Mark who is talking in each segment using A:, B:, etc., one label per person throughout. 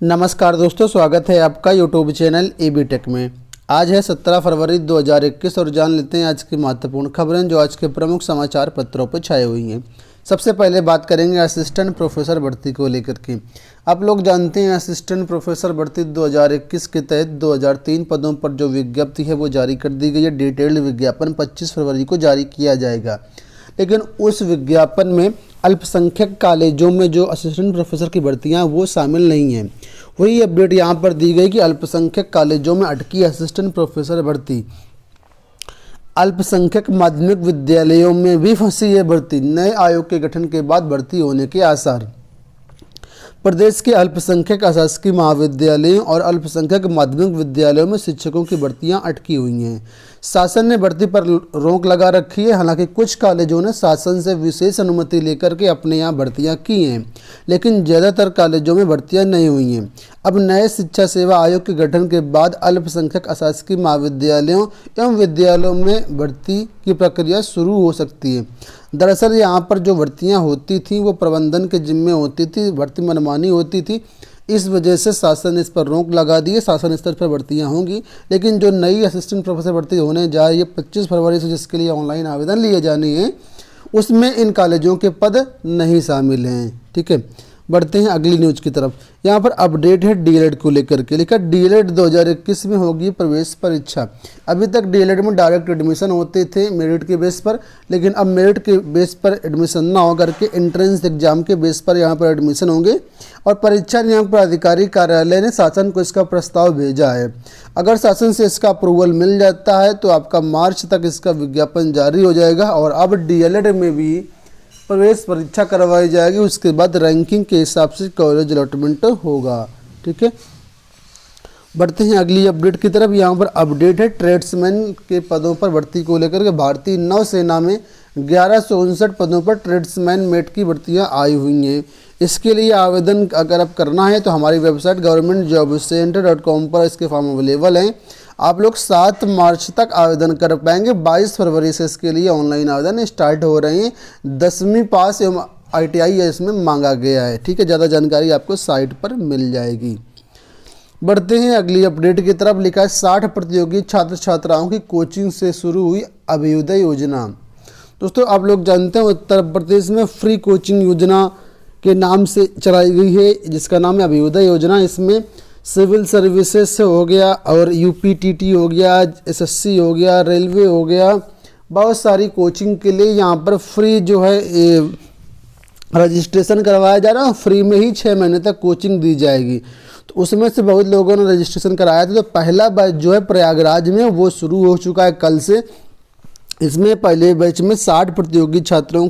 A: नमस्कार दोस्तों, स्वागत है आपका यूट्यूब चैनल एबी टेक में। आज है 17 फरवरी 2021 और जान लेते हैं आज की महत्वपूर्ण खबरें जो आज के प्रमुख समाचार पत्रों पर छाई हुई हैं। सबसे पहले बात करेंगे असिस्टेंट प्रोफेसर भर्ती को लेकर के। आप लोग जानते हैं असिस्टेंट प्रोफेसर भर्ती 2021 के तहत 2003 पदों पर जो विज्ञप्ति है वो जारी कर दी गई है। डिटेल्ड विज्ञापन 25 फरवरी को जारी किया जाएगा, लेकिन उस विज्ञापन में अल्पसंख्यक कॉलेजों में जो असिस्टेंट प्रोफेसर की भर्तियां वो शामिल नहीं हैं। वही अपडेट यहाँ पर दी गई कि अल्पसंख्यक कॉलेजों में अटकी असिस्टेंट प्रोफेसर भर्ती। अल्पसंख्यक माध्यमिक विद्यालयों में भी फंसी है भर्ती। नए आयोग के गठन के बाद भर्ती होने के आसार। प्रदेश के अल्पसंख्यक अशासकीय महाविद्यालयों और अल्पसंख्यक माध्यमिक विद्यालयों में शिक्षकों की भर्तियां अटकी हुई हैं। शासन ने भर्ती पर रोक लगा रखी है। हालांकि कुछ कॉलेजों ने शासन से विशेष अनुमति लेकर के अपने यहाँ भर्तियां की हैं, लेकिन ज़्यादातर कॉलेजों में भर्तियां नहीं हुई हैं। अब नए शिक्षा सेवा आयोग के गठन के बाद अल्पसंख्यक अशासकीय महाविद्यालयों एवं विद्यालयों में भर्ती की प्रक्रिया शुरू हो सकती है। दरअसल यहाँ पर जो भर्तियाँ होती थीं वो प्रबंधन के जिम्मे होती थी, भर्ती मनमानी होती थी। इस वजह से शासन ने इस पर रोक लगा दी है। शासन स्तर पर भर्तियाँ होंगी, लेकिन जो नई असिस्टेंट प्रोफेसर भर्ती होने जा रही है 25 फरवरी से, जिसके लिए ऑनलाइन आवेदन लिए जाने हैं, उसमें इन कॉलेजों के पद नहीं शामिल हैं। ठीक है, बढ़ते हैं अगली न्यूज की तरफ। यहाँ पर अपडेट है डीएलएड को लेकर के। लिखा डीएलएड 2021 में होगी प्रवेश परीक्षा। अभी तक डीएलएड में डायरेक्ट एडमिशन होते थे मेरिट के बेस पर, लेकिन अब मेरिट के बेस पर एडमिशन ना हो करके एंट्रेंस एग्जाम के बेस पर यहाँ पर एडमिशन होंगे। और परीक्षा नियामक प्राधिकारी कार्यालय ने शासन को इसका प्रस्ताव भेजा है। अगर शासन से इसका अप्रूवल मिल जाता है तो आपका मार्च तक इसका विज्ञापन जारी हो जाएगा और अब डीएलएड में भी प्रवेश परीक्षा करवाई जाएगी। उसके बाद रैंकिंग के हिसाब से कॉलेज अलॉटमेंट होगा। ठीक है, बढ़ते हैं अगली अपडेट की तरफ। यहाँ पर अपडेट है ट्रेड्समैन के पदों पर भर्ती को लेकर के। भारतीय नौसेना में 1159 पदों पर ट्रेड्समैन मेट की भर्तियाँ आई हुई हैं। इसके लिए आवेदन अगर आप करना है तो हमारी वेबसाइट governmentjobcenter.com पर इसके फॉर्म अवेलेबल हैं। आप लोग 7 मार्च तक आवेदन कर पाएंगे। 22 फरवरी से इसके लिए ऑनलाइन आवेदन स्टार्ट हो रहे हैं। 10वीं पास एवं ITI इसमें मांगा गया है। ठीक है, ज़्यादा जानकारी आपको साइट पर मिल जाएगी। बढ़ते हैं अगली अपडेट की तरफ। लिखा है 60 प्रतियोगी छात्र छात्राओं की कोचिंग से शुरू हुई अभ्युदय योजना। दोस्तों, आप लोग जानते हैं उत्तर प्रदेश में फ्री कोचिंग योजना के नाम से चलाई गई है, जिसका नाम है अभ्युदय योजना। इसमें सिविल सर्विसेज से हो गया और UPTT हो गया, SSC हो गया, रेलवे हो गया, बहुत सारी कोचिंग के लिए यहाँ पर फ्री जो है रजिस्ट्रेशन करवाया जा रहा है। फ्री में ही 6 महीने तक कोचिंग दी जाएगी। तो उसमें से बहुत लोगों ने रजिस्ट्रेशन कराया था। तो पहला बैच जो है प्रयागराज में वो शुरू हो चुका है कल से। इसमें पहले बैच में 60 प्रतियोगी छात्रों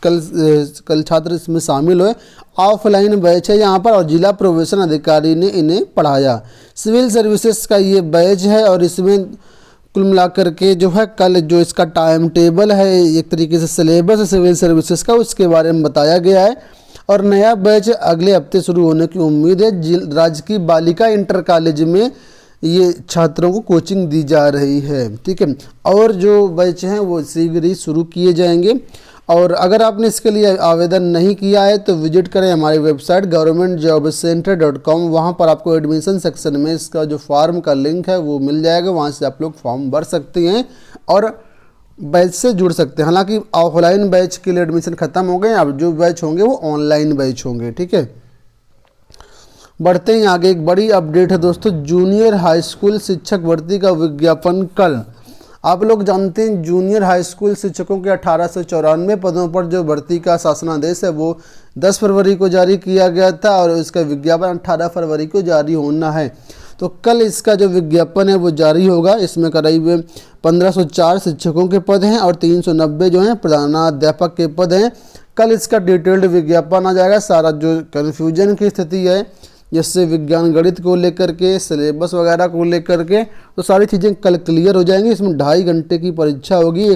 A: कल छात्र इसमें शामिल हुए। ऑफलाइन बैच है यहाँ पर और जिला प्रोबेशन अधिकारी ने इन्हें पढ़ाया। सिविल सर्विसेज का ये बैच है और इसमें कुल मिलाकर के जो है कल जो इसका टाइम टेबल है, एक तरीके से सिलेबस है सिविल सर्विसेज का, उसके बारे में बताया गया है। और नया बैच अगले हफ्ते शुरू होने की उम्मीद है। राजकीय बालिका इंटर कॉलेज में ये छात्रों को कोचिंग दी जा रही है। ठीक है, और जो बैच हैं वो शीघ्र ही शुरू किए जाएंगे। और अगर आपने इसके लिए आवेदन नहीं किया है तो विजिट करें हमारी वेबसाइट governmentjobcenter.com। वहाँ पर आपको एडमिशन सेक्शन में इसका जो फॉर्म का लिंक है वो मिल जाएगा। वहाँ से आप लोग फॉर्म भर सकते हैं और बैच से जुड़ सकते हैं। हालांकि ऑफलाइन बैच के लिए एडमिशन खत्म हो गए, अब जो बैच होंगे वो ऑनलाइन बैच होंगे। ठीक है, बढ़ते हैं आगे। एक बड़ी अपडेट है दोस्तों, जूनियर हाई स्कूल शिक्षक भर्ती का विज्ञापन कल। आप लोग जानते हैं जूनियर हाई स्कूल शिक्षकों के 1894 पदों पर जो भर्ती का शासनादेश है वो 10 फरवरी को जारी किया गया था और इसका विज्ञापन 18 फरवरी को जारी होना है। तो कल इसका जो विज्ञापन है वो जारी होगा। इसमें करीब 1504 शिक्षकों के पद हैं और 390 जो हैं प्रधानाध्यापक के पद हैं। कल इसका डिटेल्ड विज्ञापन आ जाएगा। सारा जो कन्फ्यूजन की स्थिति है, जैसे विज्ञान गणित को लेकर के, सिलेबस वगैरह को लेकर के, तो सारी चीज़ें कल क्लियर हो जाएंगी। इसमें 2.5 घंटे की परीक्षा होगी।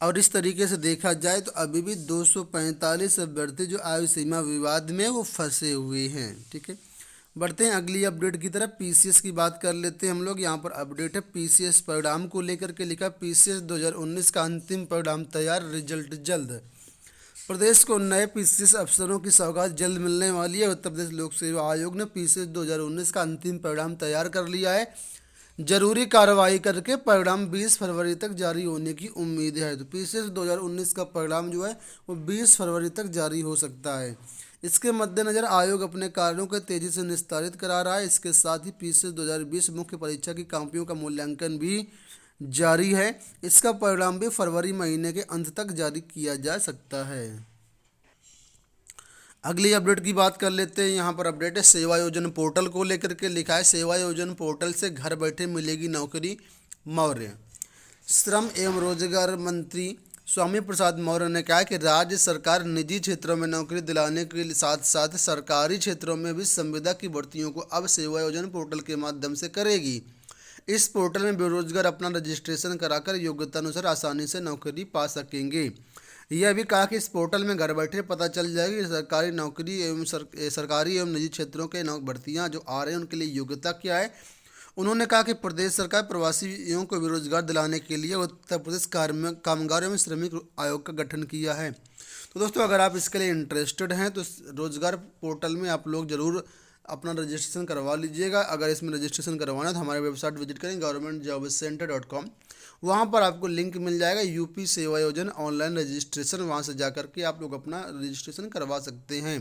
A: और इस तरीके से देखा जाए तो अभी भी 245 अभ्यर्थी जो आयु सीमा विवाद में वो फंसे हुए हैं। ठीक है, बढ़ते हैं अगली अपडेट की तरफ। पीसीएस की बात कर लेते हैं हम लोग। यहाँ पर अपडेट है पीसीएस परिणाम को लेकर के लिखा, पीसीएस 2019 का अंतिम परिणाम तैयार, रिजल्ट जल्द। प्रदेश को नए पीसीएस अफसरों की सौगात जल्द मिलने वाली है। उत्तर प्रदेश लोक सेवा आयोग ने पीसीएस 2019 का अंतिम परिणाम तैयार कर लिया है। जरूरी कार्रवाई करके परिणाम 20 फरवरी तक जारी होने की उम्मीद है। तो पीसीएस 2019 का परिणाम जो है वो 20 फरवरी तक जारी हो सकता है। इसके मद्देनज़र आयोग अपने कार्यों को तेजी से निस्तारित करा रहा है। इसके साथ ही पीसीएस 2020 मुख्य परीक्षा की कॉपियों का मूल्यांकन भी जारी है। इसका परिणाम भी फरवरी महीने के अंत तक जारी किया जा सकता है। अगली अपडेट की बात कर लेते हैं। यहाँ पर अपडेट है सेवा योजन पोर्टल को लेकर के लिखा है, सेवा योजन पोर्टल से घर बैठे मिलेगी नौकरी। मौर्य श्रम एवं रोजगार मंत्री स्वामी प्रसाद मौर्य ने कहा कि राज्य सरकार निजी क्षेत्रों में नौकरी दिलाने के साथ साथ सरकारी क्षेत्रों में भी संविदा की भर्तियों को अब सेवा योजन पोर्टल के माध्यम से करेगी। इस पोर्टल में बेरोजगार अपना रजिस्ट्रेशन कराकर योग्यता अनुसार आसानी से नौकरी पा सकेंगे। यह भी कहा कि इस पोर्टल में घर बैठे पता चल जाएगी कि सरकारी नौकरी एवं सरकारी एवं निजी क्षेत्रों के भर्तियां जो आ रहे हैं उनके लिए योग्यता क्या है। उन्होंने कहा कि प्रदेश सरकार प्रवासियों को बेरोजगार दिलाने के लिए उत्तर प्रदेश कामगार एवं श्रमिक आयोग का गठन किया है। तो दोस्तों, अगर आप इसके लिए इंटरेस्टेड हैं तो रोजगार पोर्टल में आप लोग ज़रूर अपना रजिस्ट्रेशन करवा लीजिएगा। अगर इसमें रजिस्ट्रेशन करवाना है तो हमारे वेबसाइट विजिट करें governmentjobcenter.com। वहाँ पर आपको लिंक मिल जाएगा यूपी सेवा योजना ऑनलाइन रजिस्ट्रेशन, वहाँ से जा करके आप लोग अपना रजिस्ट्रेशन करवा सकते हैं।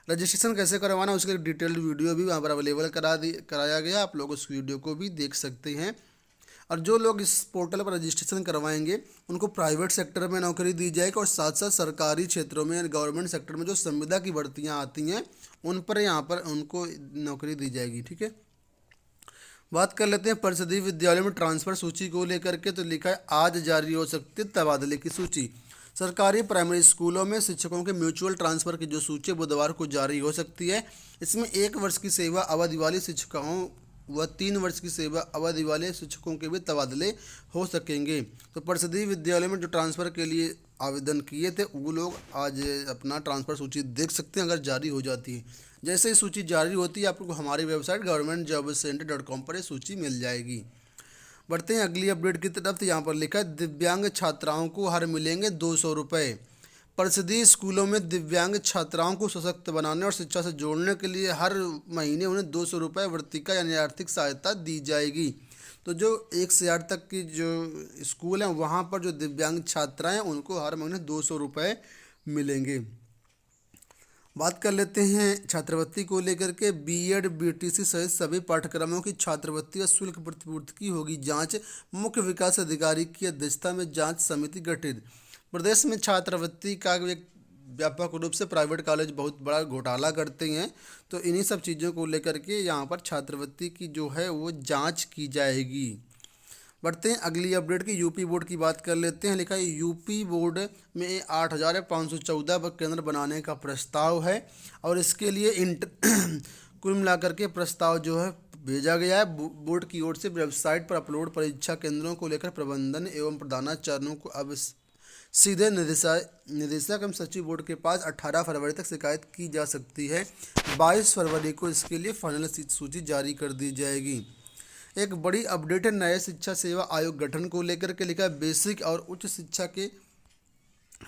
A: रजिस्ट्रेशन कैसे करवाना उसके डिटेल्ड वीडियो भी वहाँ पर अवेलेबल कराया गया, आप लोग उस वीडियो को भी देख सकते हैं। और जो लोग इस पोर्टल पर रजिस्ट्रेशन करवाएंगे उनको प्राइवेट सेक्टर में नौकरी दी जाएगी और साथ साथ सरकारी क्षेत्रों में गवर्नमेंट सेक्टर में जो संविदा की भर्तियाँ आती हैं उन पर यहाँ पर उनको नौकरी दी जाएगी। ठीक है, बात कर लेते हैं परिषदीय विद्यालयों में ट्रांसफ़र सूची को लेकर के। तो लिखा है आज जारी हो सकती है तबादले की सूची। सरकारी प्राइमरी स्कूलों में शिक्षकों के म्यूचुअल ट्रांसफ़र की जो सूची बुधवार को जारी हो सकती है। इसमें 1 वर्ष की सेवा अवधि वाले शिक्षकों व 3 वर्ष की सेवा अवधि वाले शिक्षकों के भी तबादले हो सकेंगे। तो परिषदीय विद्यालय में जो ट्रांसफ़र के लिए आवेदन किए थे वो लोग आज अपना ट्रांसफ़र सूची देख सकते हैं अगर जारी हो जाती है। जैसे ही सूची जारी होती है आपको हमारी वेबसाइट governmentjobcenter.com पर ये सूची मिल जाएगी। बढ़ते हैं अगली अपडेट की तरफ। तो यहाँ पर लिखा है दिव्यांग छात्राओं को हर मिलेंगे 200 रुपये। परिषदीय स्कूलों में दिव्यांग छात्राओं को सशक्त बनाने और शिक्षा से जोड़ने के लिए हर महीने उन्हें 200 रुपये वर्तिका यानी आर्थिक सहायता दी जाएगी। तो जो 1 से 8 तक की जो स्कूल हैं वहाँ पर जो दिव्यांग छात्राएं हैं उनको हर महीने 200 रुपये मिलेंगे। बात कर लेते हैं छात्रवृत्ति को लेकर के। बीएड बीटीसी सहित सभी पाठ्यक्रमों की छात्रवृत्ति व शुल्क प्रतिपूर्ति की होगी जांच। मुख्य विकास अधिकारी की अध्यक्षता में जांच समिति गठित। प्रदेश में छात्रवृत्ति का एक व्यापक रूप से प्राइवेट कॉलेज बहुत बड़ा घोटाला करते हैं, तो इन्हीं सब चीज़ों को लेकर के यहाँ पर छात्रवृत्ति की जो है वो जांच की जाएगी। बढ़ते हैं अगली अपडेट की। यूपी बोर्ड की बात कर लेते हैं। लिखा है यूपी बोर्ड में 8,514 केंद्र बनाने का प्रस्ताव है और इसके लिए कुल मिलाकर के प्रस्ताव जो है भेजा गया है। बोर्ड की ओर से वेबसाइट पर अपलोड परीक्षा केंद्रों को लेकर प्रबंधन एवं प्रधानाचार्यों को अब सीधे निदेशक एवं सचिव बोर्ड के पास 18 फरवरी तक शिकायत की जा सकती है। 22 फरवरी को इसके लिए फाइनल सूची जारी कर दी जाएगी। एक बड़ी अपडेट है नए शिक्षा सेवा आयोग गठन को लेकर के। लिखा है बेसिक और उच्च शिक्षा के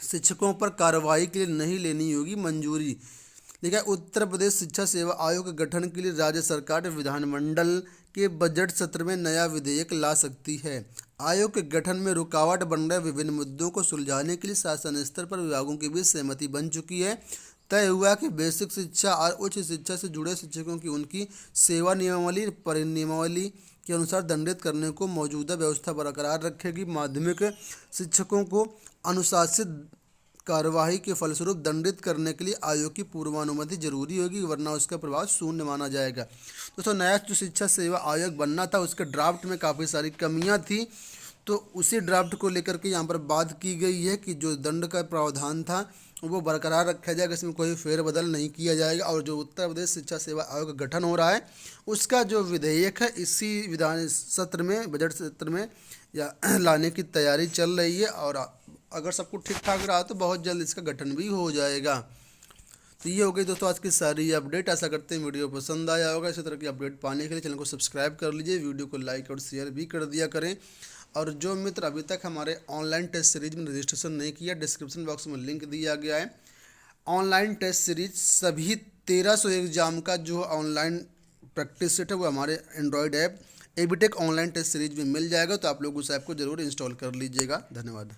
A: शिक्षकों पर कार्रवाई के लिए नहीं लेनी होगी मंजूरी। लिखा है उत्तर प्रदेश शिक्षा सेवा आयोग के गठन के लिए राज्य सरकार विधानमंडल के बजट सत्र में नया विधेयक ला सकती है। आयोग के गठन में रुकावट बन रहे विभिन्न मुद्दों को सुलझाने के लिए शासन स्तर पर विभागों के बीच सहमति बन चुकी है। तय हुआ कि बेसिक शिक्षा और उच्च शिक्षा से जुड़े शिक्षकों की उनकी सेवा नियमावली परिनियमावली के अनुसार दंडित करने को मौजूदा व्यवस्था बरकरार रखेगी। माध्यमिक शिक्षकों को अनुशासित कार्यवाही के फलस्वरूप दंडित करने के लिए आयोग की पूर्वानुमति जरूरी होगी, वरना उसका प्रभाव शून्य माना जाएगा। दोस्तों, नया जो शिक्षा सेवा आयोग बनना था उसके ड्राफ्ट में काफ़ी सारी कमियां थी, तो उसी ड्राफ्ट को लेकर के यहाँ पर बात की गई है कि जो दंड का प्रावधान था वो बरकरार रखा जाएगा, इसमें कोई फेरबदल नहीं किया जाएगा। और जो उत्तर प्रदेश शिक्षा सेवा आयोग का गठन हो रहा है उसका जो विधेयक है इसी विधान सत्र में बजट सत्र में या लाने की तैयारी चल रही है और अगर सब कुछ ठीक ठाक रहा तो बहुत जल्द इसका गठन भी हो जाएगा। तो ये हो गई दोस्तों आज की सारी अपडेट। आशा करते हैं वीडियो पसंद आया होगा। इसी तरह की अपडेट पाने के लिए चैनल को सब्सक्राइब कर लीजिए, वीडियो को लाइक और शेयर भी कर दिया करें। और जो मित्र अभी तक हमारे ऑनलाइन टेस्ट सीरीज में रजिस्ट्रेशन नहीं किया, डिस्क्रिप्शन बॉक्स में लिंक दिया गया है। ऑनलाइन टेस्ट सीरीज सभी 1300 एग्जाम का जो ऑनलाइन प्रैक्टिस सेट है वो हमारे एंड्रॉयड ऐप एबीटेक ऑनलाइन टेस्ट सीरीज में मिल जाएगा। तो आप लोग उस ऐप को जरूर इंस्टॉल कर लीजिएगा। धन्यवाद।